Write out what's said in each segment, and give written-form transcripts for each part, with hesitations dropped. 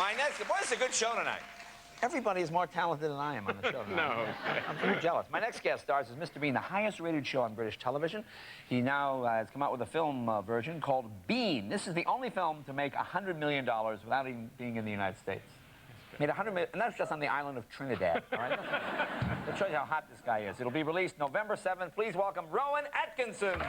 My next, boy, it's a good show tonight. Everybody is more talented than I am on the show tonight. No. I'm pretty jealous. My next guest stars as Mr. Bean, the highest-rated show on British television. He now has come out with a film version called Bean. This is the only film to make $100 million without even being in the United States. Made $100 million, and that's just on the island of Trinidad. All right? That shows you how hot this guy is. It'll be released November 7th. Please welcome Rowan Atkinson.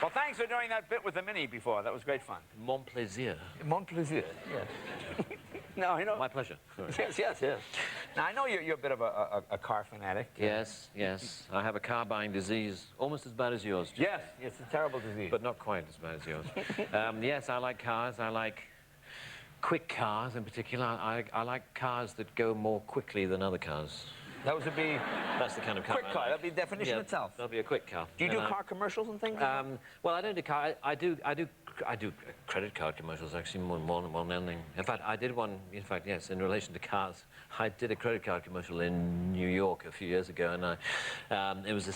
Well, thanks for doing that bit with the Mini before. That was great fun. Mon plaisir. Mon plaisir, yes. No, I know. My pleasure. Yes. Now, I know you're a bit of a car fanatic. Yes. I have a car buying disease almost as bad as yours. Yes, it's a terrible disease. But not quite as bad as yours. Yes, I like cars. I like quick cars in particular. I like cars that go more quickly than other cars. That would be... That's the kind of car quick car. That'd be the definition itself. That'll be a quick car. Do you do car commercials and things? Well, I don't do car. I do credit card commercials actually more than anything. In fact, I did one. In fact, yes, in relation to cars, I did a credit card commercial in New York a few years ago, and it was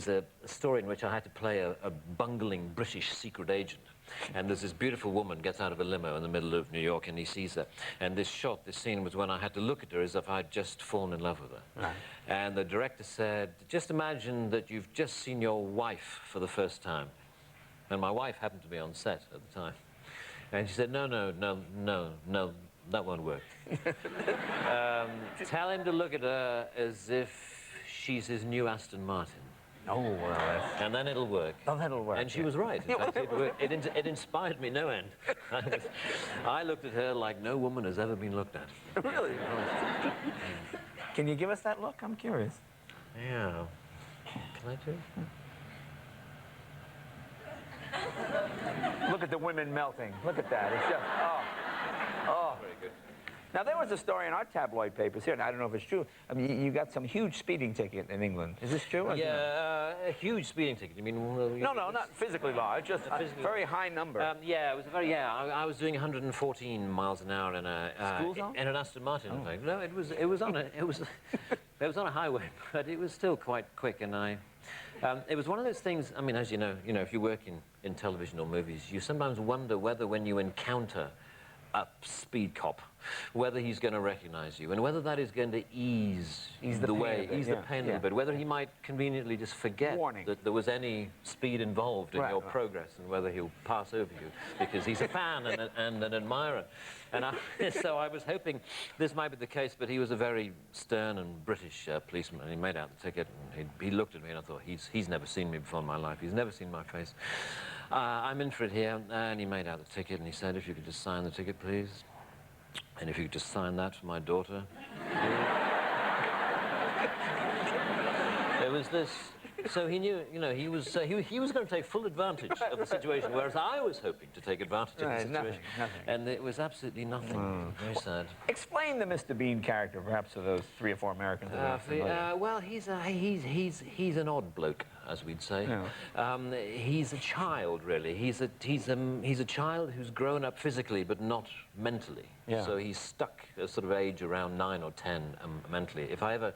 a story in which I had to play a bungling British secret agent. And there's this beautiful woman gets out of a limo in the middle of New York, and he sees her. And this scene was when I had to look at her as if I'd just fallen in love with her. Right. And the director said, just imagine that you've just seen your wife for the first time. And my wife happened to be on set at the time. And she said, no, that won't work. Tell him to look at her as if she's his new Aston Martin. Oh, well, and then it'll work. Oh, that'll work. And she was right. In fact, it inspired me no end. I looked at her like no woman has ever been looked at. Really? Can you give us that look? I'm curious. Yeah. Can I do? Look at the women melting. Look at that. It's just, oh. Very good. Now, there was a story in our tabloid papers here, and I don't know if it's true. I mean, you got some huge speeding ticket in England. Is this true? Yeah, a huge speeding ticket. You mean... No, not physically large, just a very high number. Yeah, it was a very, I was doing 114 miles an hour in a... School zone? In an Aston Martin, in fact. No, it was on a highway, but it was still quite quick, and it was one of those things, I mean, as you know, if you work in television or movies, you sometimes wonder whether when you encounter a speed cop, whether he's going to recognize you, and whether that is going to ease the pain a little bit, whether he might conveniently just forget that there was any speed involved in your progress, and whether he'll pass over you because he's a fan and an admirer. And so I was hoping this might be the case, but he was a very stern and British policeman, and he made out the ticket, and he looked at me, and I thought, he's never seen me before in my life. He's never seen my face. I'm in for it here, and he made out the ticket, and he said, if you could just sign the ticket, please. And if you could just sign that for my daughter. There was this... So he knew, he was going to take full advantage of the situation, whereas I was hoping to take advantage of the situation. Nothing. And it was absolutely nothing. Very sad. Explain the Mr. Bean character, perhaps, to those 3 or 4 Americans. Well, he's an odd bloke, as we'd say. Yeah. He's a child, really. He's a child who's grown up physically, but not mentally. Yeah. So he's stuck at sort of age around 9 or 10 mentally. If I ever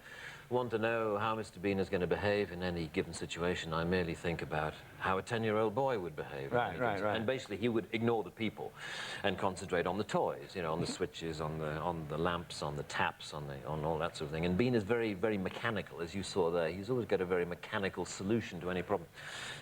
want to know how Mr. Bean is going to behave in any given situation, I merely think about how a 10-year-old boy would behave. Right. And basically, he would ignore the people and concentrate on the toys, on the switches, on the lamps, on the taps, on all that sort of thing. And Bean is very, very mechanical, as you saw there. He's always got a very mechanical solution to any problem.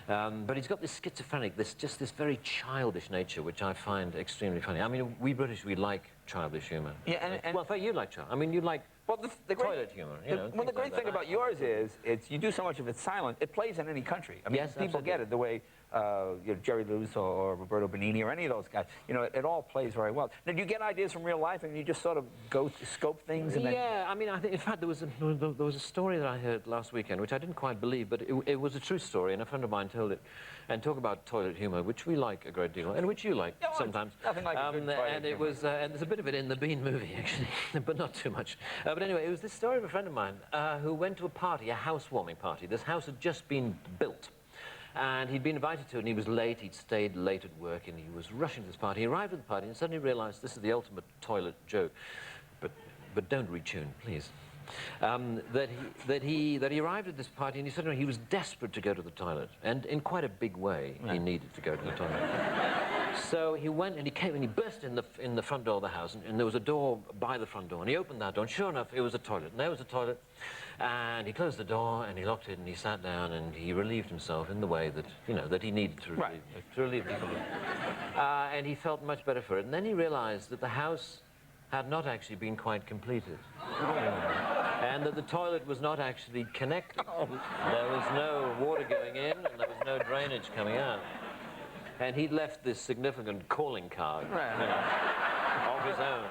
But he's got this schizophrenic, this very childish nature, which I find extremely funny. I mean, we British, we like childish humour. Yeah, well, in fact, you like child. I mean, you like... Well, the toilet humor, Well, the great thing about yours is, you do so much of it silent. It plays in any country. I mean, yes, people get it the way Jerry Lewis or Roberto Benigni or any of those guys. It all plays very well. Now, do you get ideas from real life and you just sort of go scope things? And yeah, I mean, I think, in fact, there was a story that I heard last weekend, which I didn't quite believe, but it was a true story, and a friend of mine told it, and talk about toilet humor, which we like a great deal, and which you like sometimes. Nothing like a good and it was, and there's a bit of it in the Bean movie, actually, but not too much. But anyway, it was this story of a friend of mine who went to a party, a housewarming party. This house had just been built, and he'd been invited to it, and he was late. He'd stayed late at work, and he was rushing to this party. He arrived at the party and suddenly realized this is the ultimate toilet joke. but don't retune, please. That he arrived at this party and he said he was desperate to go to the toilet, and in quite a big way he needed to go to the toilet. So he went and he came and he burst in the front door of the house, and there was a door by the front door, and he opened that door, and sure enough it was a toilet, and there was a toilet, and he closed the door and he locked it and he sat down and he relieved himself in the way that that he needed to relieve himself. And he felt much better for it, and then he realized that the house had not actually been quite completed. And that the toilet was not actually connected. There was no water going in and there was no drainage coming out. And he'd left this significant calling card of his own.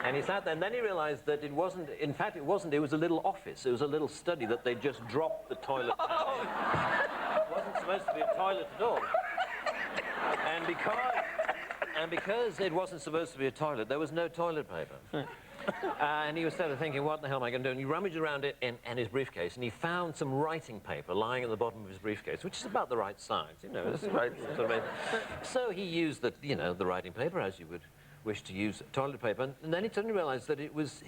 And he sat there, and then he realized that it wasn't, in fact it wasn't, it was a little office, it was a little study that they just dropped the toilet down. It wasn't supposed to be a toilet at all. And because it wasn't supposed to be a toilet, there was no toilet paper. And he was sort of thinking, what the hell am I going to do? And he rummaged around it in his briefcase, and he found some writing paper lying at the bottom of his briefcase, which is about the right size, It's right. So he used the writing paper as you would wish to use toilet paper, and then he suddenly realized that it was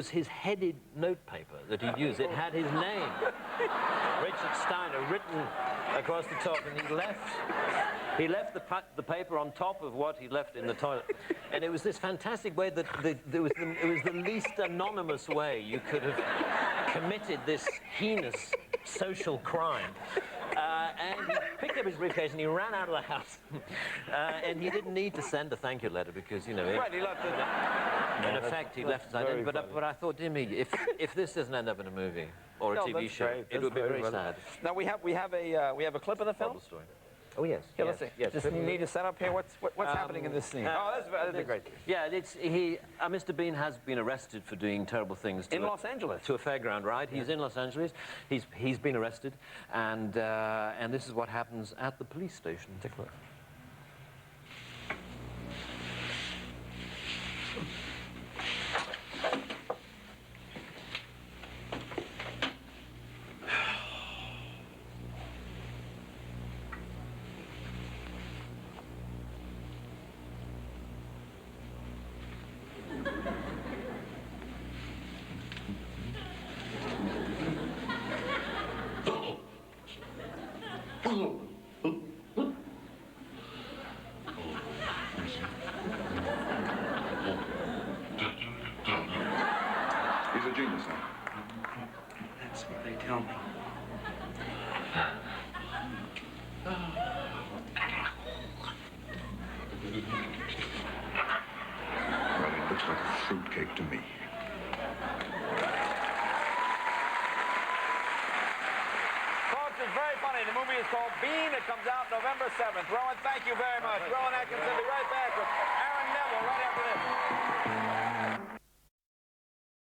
his headed note paper that he'd used. It had his name, Richard Steiner, written across the top, and he left the paper on top of what he left in the toilet. And it was this fantastic way that it was the least anonymous way you could have committed this heinous social crime. And he picked up his briefcase and he ran out of the house. And he didn't need to send a thank you letter because, he left it. In effect, he left it. But I thought, dear me, if this doesn't end up in a movie or a TV show, it would be very sad. Now we have a clip of the film. Story. Oh yes. Yeah, let's see. Yes. Just need to set up here. What's happening in this scene? That's great. Yeah, Mr. Bean has been arrested for doing terrible things in Los Angeles. To a fairground ride. He's in Los Angeles. He's been arrested, and this is what happens at the police station. Take a look. He's a genius, huh? That's what they tell me. Well, it looks like a fruitcake to me. Folks, it's very funny. The movie is called Bean. It comes out November 7th. Rowan, thank you very much. Rowan Atkinson, be right back.